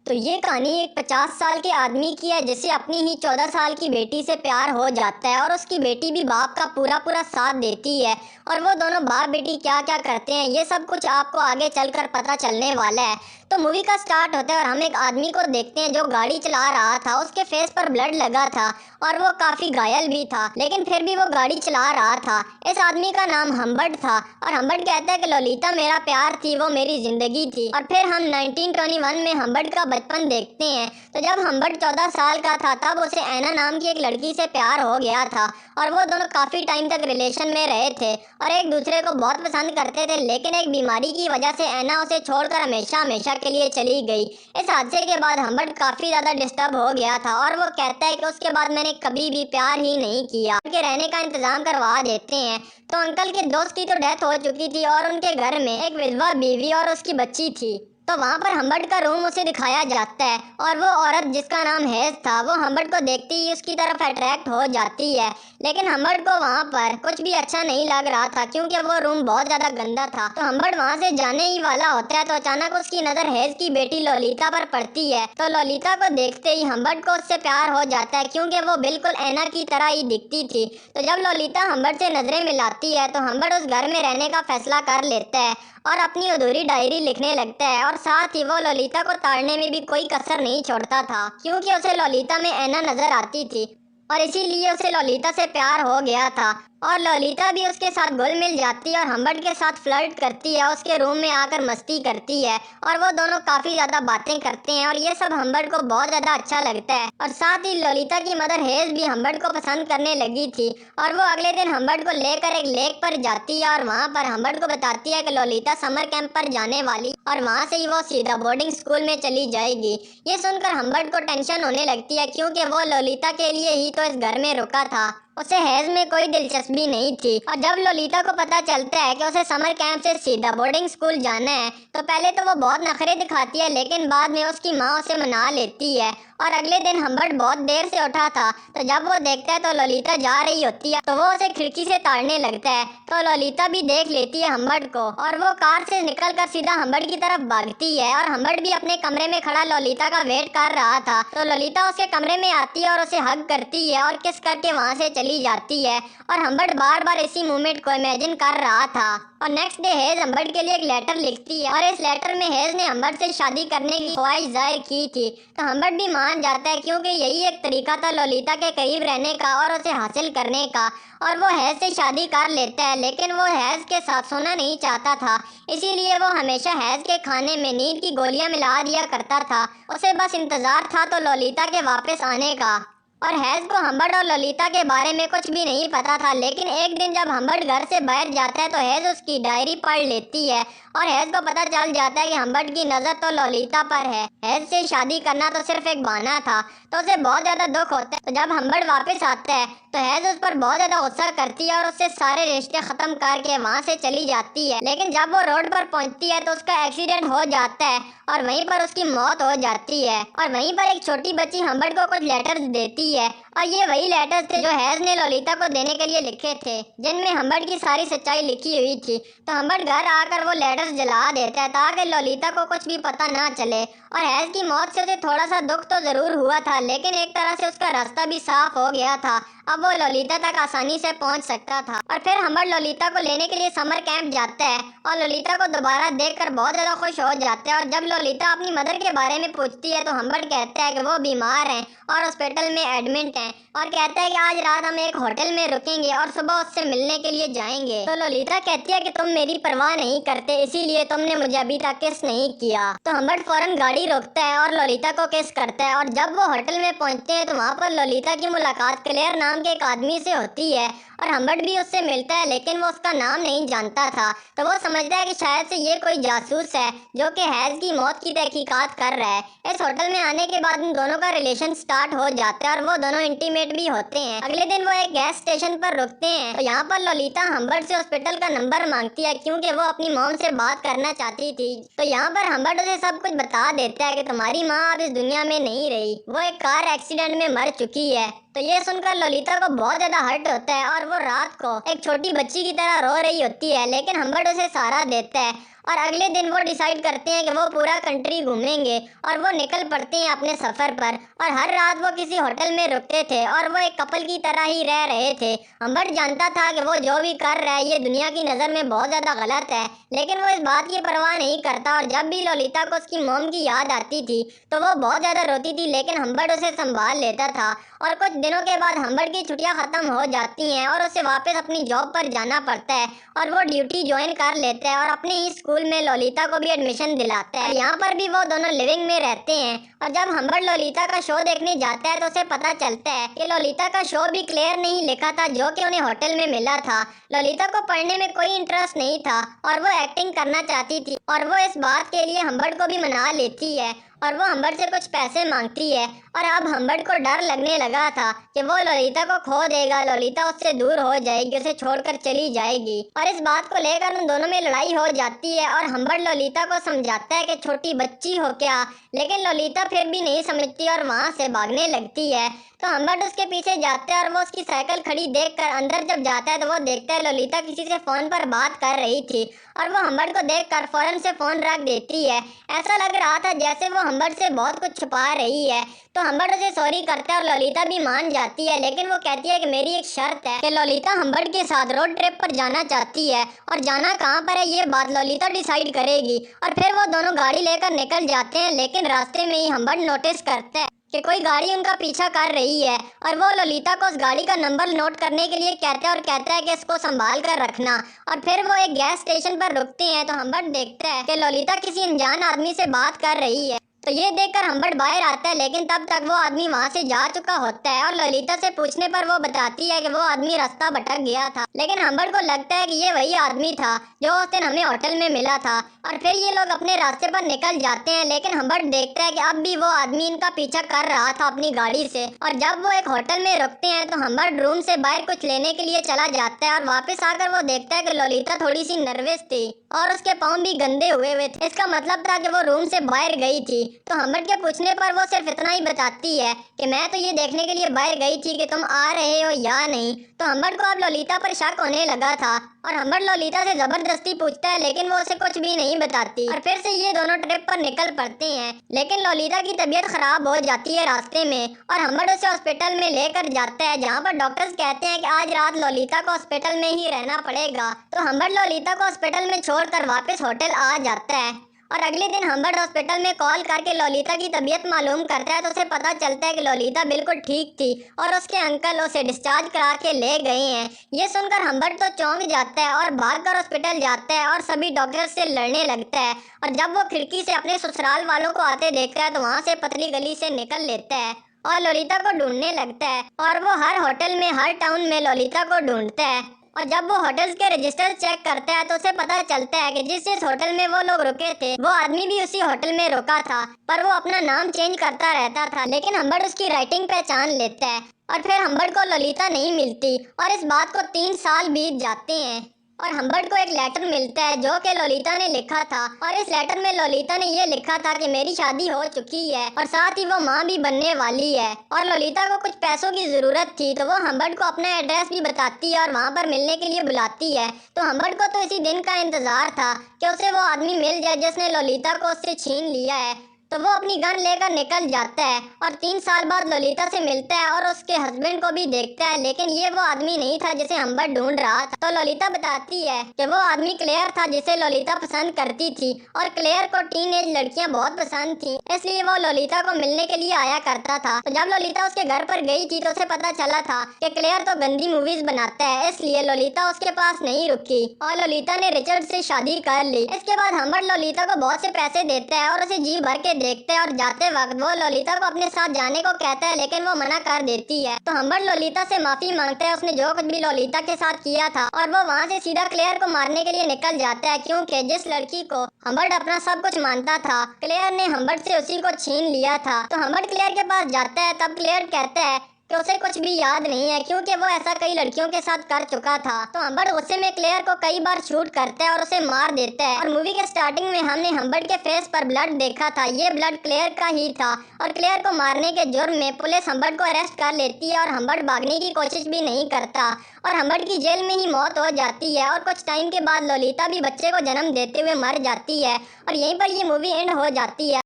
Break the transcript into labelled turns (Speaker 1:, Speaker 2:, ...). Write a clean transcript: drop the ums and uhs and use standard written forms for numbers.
Speaker 1: तो ये कहानी एक 50 साल के आदमी की है जिसे अपनी ही 14 साल की बेटी से प्यार हो जाता है और उसकी बेटी भी बाप का पूरा पूरा साथ देती है। और वो दोनों बाप बेटी क्या क्या करते हैं ये सब कुछ आपको आगे चलकर पता चलने वाला है। तो मूवी का स्टार्ट होता है और हम एक आदमी को देखते हैं जो गाड़ी चला रहा था। उसके फेस पर ब्लड लगा था और वो काफी घायल भी था, लेकिन फिर भी वो गाड़ी चला रहा था। इस आदमी का नाम हम्बर्ट था और हम्बर्ट कहता है कि ललिता मेरा प्यार थी, वो मेरी जिंदगी थी। और फिर हम 1921 में हम्बर्ट का बचपन देखते हैं। तो जब हम्बर्ट 14 साल का था तब उसे ऐना नाम की एक लड़की से प्यार हो गया था और वो दोनों काफी टाइम तक रिलेशन में रहे थे और एक दूसरे को बहुत पसंद करते थे। लेकिन एक बीमारी की वजह से ऐना उसे छोड़कर हमेशा हमेशा के लिए चली गई। इस हादसे के बाद हम्बर्ट काफी ज्यादा डिस्टर्ब हो गया था और वो कहता है कि उसके बाद मैंने कभी भी प्यार ही नहीं किया। उनके रहने का इंतजाम करवा देते हैं। तो अंकल के दोस्त की तो डेथ हो चुकी थी और उनके घर में एक विधवा बीवी और उसकी बच्ची थी। तो वहाँ पर हम्बर्ट का रूम उसे दिखाया जाता है और वो औरत जिसका नाम हेज था वो हम्बर्ट को देखते ही उसकी तरफ अट्रैक्ट हो जाती है। लेकिन हम्बर्ट को वहाँ पर कुछ भी अच्छा नहीं लग रहा था क्योंकि वो रूम बहुत ज्यादा गंदा था। तो हम्बर्ट वहाँ से जाने ही वाला होता है तो अचानक उसकी नजर हेज की बेटी ललिता पर पड़ती है। तो ललिता को देखते ही हम्बर्ट को उससे प्यार हो जाता है क्योंकि वो बिल्कुल ऐना की तरह ही दिखती थी। तो जब ललिता हम्बर्ट से नजरें मिलाती है तो हम्बर्ट उस घर में रहने का फैसला कर लेता है और अपनी अधूरी डायरी लिखने लगता है। और साथ ही वो ललिता को ताड़ने में भी कोई कसर नहीं छोड़ता था क्योंकि उसे ललिता में ऐना नजर आती थी और इसीलिए उसे ललिता से प्यार हो गया था। और ललिता भी उसके साथ घुल मिल जाती है और हम्बर्ट के साथ फ्लर्ट करती है, उसके रूम में आकर मस्ती करती है और वो दोनों काफी ज्यादा बातें करते हैं और ये सब हम्बर्ट को बहुत ज्यादा अच्छा लगता है। और साथ ही ललिता की मदर हेज भी हम्बर्ट को पसंद करने लगी थी और वो अगले दिन हम्बर्ट को लेकर एक लेक पर जाती है और वहाँ पर हम्बर्ट को बताती है कि ललिता समर कैंप पर जाने वाली और वहाँ से ही वो सीधा बोर्डिंग स्कूल में चली जाएगी। ये सुनकर हम्बर्ट को टेंशन होने लगती है क्योंकि वो ललिता के लिए ही तो इस घर में रुका था, उसे हेज में कोई दिलचस्पी नहीं थी। और जब ललिता को पता चलता है कि उसे समर कैंप से सीधा बोर्डिंग स्कूल जाना है तो पहले तो वो बहुत नखरे दिखाती है, लेकिन बाद में उसकी माँ उसे मना लेती है। और अगले दिन हम्बर्ट बहुत देर से उठा था तो जब वो देखता है तो ललिता जा रही होती है तो वो उसे खिड़की से ताड़ने लगता है। तो ललिता भी देख लेती है हम्बर्ट को और वो कार से निकलकर सीधा हम्बर्ट की तरफ भागती है। और हम्बर्ट भी अपने कमरे में खड़ा ललिता का वेट कर रहा था। तो ललिता उसके कमरे में आती है और उसे हग करती है और किस करके वहाँ से चली जाती है। और हम्बर्ट बार बार इसी मूवमेंट को इमेजिन कर रहा था। और नेक्स्ट डे हेज हम्बर्ट के लिए एक लेटर लिखती है और इस लेटर में हेज ने हम्बर्ट से शादी करने की ख्वाहिश जाहिर की थी। तो हम्बर्ट भी मान जाता है क्योंकि यही एक तरीका था ललिता के करीब रहने का और उसे हासिल करने का। और वो हेज से शादी कर लेता है, लेकिन वो हेज के साथ सोना नहीं चाहता था, इसीलिए वो हमेशा हेज के खाने में नींद की गोलियां मिला दिया करता था। उसे बस इंतजार था तो ललिता के वापस आने का। और हेज को हम्बर्ट और ललिता के बारे में कुछ भी नहीं पता था, लेकिन एक दिन जब हम्बर्ट घर से बाहर जाता है तो हेज उसकी डायरी पढ़ लेती है और हेज को पता चल जाता है कि हम्बर्ट की नजर तो ललिता पर है। हेज से शादी करना तो सिर्फ एक बहाना था। तो उसे बहुत ज्यादा दुख होता है। तो जब हम्बर्ट वापस आता है तो हेज उस पर बहुत ज्यादा गुस्सा करती है और उससे सारे रिश्ते खत्म करके वहाँ से चली जाती है। लेकिन जब वो रोड पर पहुँचती है तो उसका एक्सीडेंट हो जाता है और वहीं पर उसकी मौत हो जाती है। और वहीं पर एक छोटी बच्ची हम्बर्ट को कुछ लेटर्स देती है और ये वही लेटर्स थे जो हेज ने ललिता को देने के लिए लिखे थे, जिनमें हम्बर्ट की सारी सच्चाई लिखी हुई थी। तो हम्बर्ट घर आकर वो लेटर्स जला देता है ताकि ललिता को कुछ भी पता ना चले। और हेज की मौत से उसे थोड़ा सा दुख तो जरूर हुआ था, लेकिन एक तरह से उसका रास्ता भी साफ हो गया था। अब वो ललिता तक आसानी से पहुंच सकता था। और फिर हम्बर्ट ललिता को लेने के लिए समर कैंप जाता है और ललिता को दोबारा देखकर बहुत ज्यादा खुश हो जाता है। और जब ललिता अपनी मदर के बारे में पूछती है तो हम्बर्ट कहता है कि वो बीमार हैं और हॉस्पिटल में एडमिट हैं और कहता है कि आज रात हम एक होटल में रुकेंगे और सुबह उससे मिलने के लिए जाएंगे। तो ललिता कहती है कि तुम मेरी परवाह नहीं करते, इसीलिए तुमने मुझे अभी तक किस नहीं किया। तो हम्बर्ट फौरन गाड़ी रोकता है और ललिता को किस करता है। और जब वो होटल में पहुंचते हैं तो वहाँ पर ललिता की मुलाकात क्लेयर नाम के एक आदमी से होती है और हम्बर्ट भी उससे मिलता है, लेकिन वो उसका नाम नहीं जानता था। तो वो समझता है कि शायद से ये कोई जासूस है जो कि हेज की मौत की तहकीकात कर रहा है। इस होटल में आने के बाद उन दोनों का रिलेशन स्टार्ट हो जाता है और वो दोनों इंटीमेट भी होते हैं। अगले दिन वो एक गैस स्टेशन पर रुकते हैं तो यहाँ पर ललिता हम्बर्ट से हॉस्पिटल का नंबर मांगती है क्योंकि वो अपनी मॉम से बात करना चाहती थी। तो यहाँ पर हम्बर्ट उसे सब कुछ बता देता है कि तुम्हारी माँ अब इस दुनिया में नहीं रही, वो एक कार एक्सीडेंट में मर चुकी है। तो ये सुनकर ललिता को बहुत ज्यादा हर्ट होता है और वो रात को एक छोटी बच्ची की तरह रो रही होती है, लेकिन हम्बर्ट उसे सहारा देता है और अगले दिन वो डिसाइड करते हैं कि वो पूरा कंट्री घूमेंगे और वो निकल पड़ते हैं अपने सफ़र पर। और हर रात वो किसी होटल में रुकते थे और वो एक कपल की तरह ही रह रहे थे। हम्बर्ट जानता था कि वो जो भी कर रहा है ये दुनिया की नज़र में बहुत ज़्यादा गलत है, लेकिन वो इस बात की परवाह नहीं करता। और जब भी ललिता को उसकी मॉम की याद आती थी तो वो बहुत ज़्यादा रोती थी, लेकिन हम्बर्ट उसे संभाल लेता था। और कुछ दिनों के बाद हम्बर्ट की छुट्टियां ख़त्म हो जाती हैं और उसे वापस अपनी जॉब पर जाना पड़ता है और वो ड्यूटी ज्वाइन कर लेता है और अपने ही स्कूल में ललिता को भी एडमिशन दिलाता है। यहाँ पर भी वो दोनों लिविंग में रहते हैं। और जब हम्बर्ट ललिता का शो देखने जाता है तो उसे पता चलता है कि ललिता का शो भी क्लेयर ने ही लिखा था, जो कि उन्हें होटल में मिला था। ललिता को पढ़ने में कोई इंटरेस्ट नहीं था और वो एक्टिंग करना चाहती थी और वो इस बात के लिए हम्बर्ट को भी मना लेती है और वो हम्बर्ट से कुछ पैसे मांगती है। और अब हम्बर्ट को डर लगने लगा था कि वो ललिता को खो देगा, ललिता उससे दूर हो जाएगी, उसे छोड़कर चली जाएगी। और इस बात को लेकर उन दोनों में लड़ाई हो जाती है और हम्बर्ट ललिता को समझाता है कि छोटी बच्ची हो क्या, लेकिन ललिता फिर भी नहीं समझती और वहाँ से भागने लगती है। तो हम्बर्ट उसके पीछे जाता है और वो उसकी साइकिल खड़ी देखकर अंदर जब जाता है तो वो देखता है ललिता किसी से फोन पर बात कर रही थी और वो हम्बर्ट को देखकर फौरन से फोन रख देती है। ऐसा लग रहा था जैसे वो हम्बर्ट से बहुत कुछ छुपा रही है। तो हम्बर्ट उसे सॉरी करता है और ललिता भी मान जाती है, लेकिन वो कहती है कि मेरी एक शर्त है कि ललिता हम्बर्ट के साथ रोड ट्रिप पर जाना चाहती है और जाना कहाँ पर है ये बात ललिता डिसाइड करेगी। और फिर वो दोनों गाड़ी लेकर निकल जाते हैं, लेकिन रास्ते में ही हम्बर्ट नोटिस करता है कि कोई गाड़ी उनका पीछा कर रही है और वो ललिता को उस गाड़ी का नंबर नोट करने के लिए कहता है और कहता है कि इसको संभाल कर रखना। और फिर वो एक गैस स्टेशन पर रुकते हैं तो हम्बर्ट देखता है कि ललिता किसी अनजान आदमी से बात कर रही है। तो ये देखकर हम्बर्ट बाहर आता है, लेकिन तब तक वो आदमी वहाँ से जा चुका होता है और ललिता से पूछने पर वो बताती है कि वो आदमी रास्ता भटक गया था। लेकिन हम्बर्ट को लगता है कि ये वही आदमी था जो उस दिन हमें होटल में मिला था। और फिर ये लोग अपने रास्ते पर निकल जाते हैं, लेकिन हम्बर्ट देखता है कि अब भी वो आदमी इनका पीछा कर रहा था अपनी गाड़ी से। और जब वो एक होटल में रुकते हैं तो हम्बर्ट रूम से बाहर कुछ लेने के लिए चला जाता है और वापस आकर वो देखता है कि ललिता थोड़ी सी नर्वस थी और उसके पाँव भी गंदे हुए थे। इसका मतलब था कि वो रूम से बाहर गई थी। तो हम्बर्ट के पूछने पर वो सिर्फ इतना ही बताती है कि मैं तो ये देखने के लिए बाहर गई थी कि तुम आ रहे हो या नहीं। तो हम्बर्ट को अब ललिता पर शक होने लगा था और हम्बर्ट ललिता से जबरदस्ती पूछता है, लेकिन वो उसे कुछ भी नहीं बताती। और फिर से ये दोनों ट्रिप पर निकल पड़ते हैं, लेकिन ललिता की तबीयत खराब हो जाती है रास्ते में और हम्बर्ट उसे हॉस्पिटल में लेकर जाता है, जहाँ पर डॉक्टर्स कहते हैं कि आज रात ललिता को हॉस्पिटल में ही रहना पड़ेगा। तो हम्बर्ट ललिता को हॉस्पिटल में छोड़कर वापस होटल आ जाता है और अगले दिन हम्बर्ट हॉस्पिटल में कॉल करके ललिता की तबीयत मालूम करता है तो उसे पता चलता है कि ललिता बिल्कुल ठीक थी और उसके अंकल उसे डिस्चार्ज करा के ले गए हैं। ये सुनकर हम्बर्ट तो चौंक जाता है और भागकर हॉस्पिटल जाता है और सभी डॉक्टर से लड़ने लगता है। और जब वो खिड़की से अपने ससुराल वालों को आते देखता है तो वहाँ से पतली गली से निकल लेता है और ललिता को ढूंढने लगता है। और वो हर होटल में, हर टाउन में ललिता को ढूंढता है। और जब वो होटल्स के रजिस्टर चेक करता है तो उसे पता चलता है कि जिस होटल में वो लोग रुके थे वो आदमी भी उसी होटल में रुका था, पर वो अपना नाम चेंज करता रहता था। लेकिन हम्बर्ट उसकी राइटिंग पहचान लेता है और फिर हम्बर्ट को ललिता नहीं मिलती और इस बात को 3 साल बीत जाते हैं। और हम्बर्ट को एक लेटर मिलता है जो कि ललिता ने लिखा था और इस लेटर में ललिता ने ये लिखा था कि मेरी शादी हो चुकी है और साथ ही वो माँ भी बनने वाली है और ललिता को कुछ पैसों की ज़रूरत थी। तो वो हम्बर्ट को अपना एड्रेस भी बताती है और वहाँ पर मिलने के लिए बुलाती है। तो हम्बर्ट को तो इसी दिन का इंतज़ार था कि उसे वो आदमी मिल जाए जिसने ललिता को उससे छीन लिया है। तो वो अपनी गन लेकर निकल जाता है और 3 साल बाद ललिता से मिलता है और उसके हस्बैंड को भी देखता है, लेकिन ये वो आदमी नहीं था जिसे हम्बर्ट ढूंढ रहा था। तो ललिता बताती है कि वो आदमी क्लेयर था जिसे ललिता पसंद करती थी और क्लेयर को टीनेज लड़कियां बहुत पसंद थी, इसलिए वो ललिता को मिलने के लिए आया करता था। तो जब ललिता उसके घर पर गई थी तो उसे पता चला था कि क्लेयर तो गंदी मूवीज बनाता है, इसलिए ललिता उसके पास नहीं रुकी और ललिता ने रिचर्ड से शादी कर ली। इसके बाद हम्बर्ट ललिता को बहुत से पैसे देता है और उसे जी भर के देखते हैं और जाते वक्त वो ललिता को अपने साथ जाने को कहता है, लेकिन वो मना कर देती है। तो हम्बर्ट ललिता से माफी मांगता है उसने जो कुछ भी ललिता के साथ किया था और वो वहाँ से सीधा क्लेयर को मारने के लिए निकल जाता है, क्योंकि जिस लड़की को हम्बर्ट अपना सब कुछ मानता था क्लेयर ने हम्बर्ट से उसी को छीन लिया था। तो हम्बर्ट क्लेयर के पास जाता है, तब क्लेयर कहता है कि उसे कुछ भी याद नहीं है, क्योंकि वो ऐसा कई लड़कियों के साथ कर चुका था। तो हम्बर्ट गुस्से में क्लेयर को कई बार शूट करता है और उसे मार देता है। और मूवी के स्टार्टिंग में हमने हम्बर्ट के फेस पर ब्लड देखा था, ये ब्लड क्लेयर का ही था। और क्लेयर को मारने के जुर्म में पुलिस हम्बर्ट को अरेस्ट कर लेती है और हम्बर्ट भागने की कोशिश भी नहीं करता और हम्बर्ट की जेल में ही मौत हो जाती है। और कुछ टाइम के बाद लोलिता भी बच्चे को जन्म देते हुए मर जाती है और यहीं पर ये मूवी एंड हो जाती है।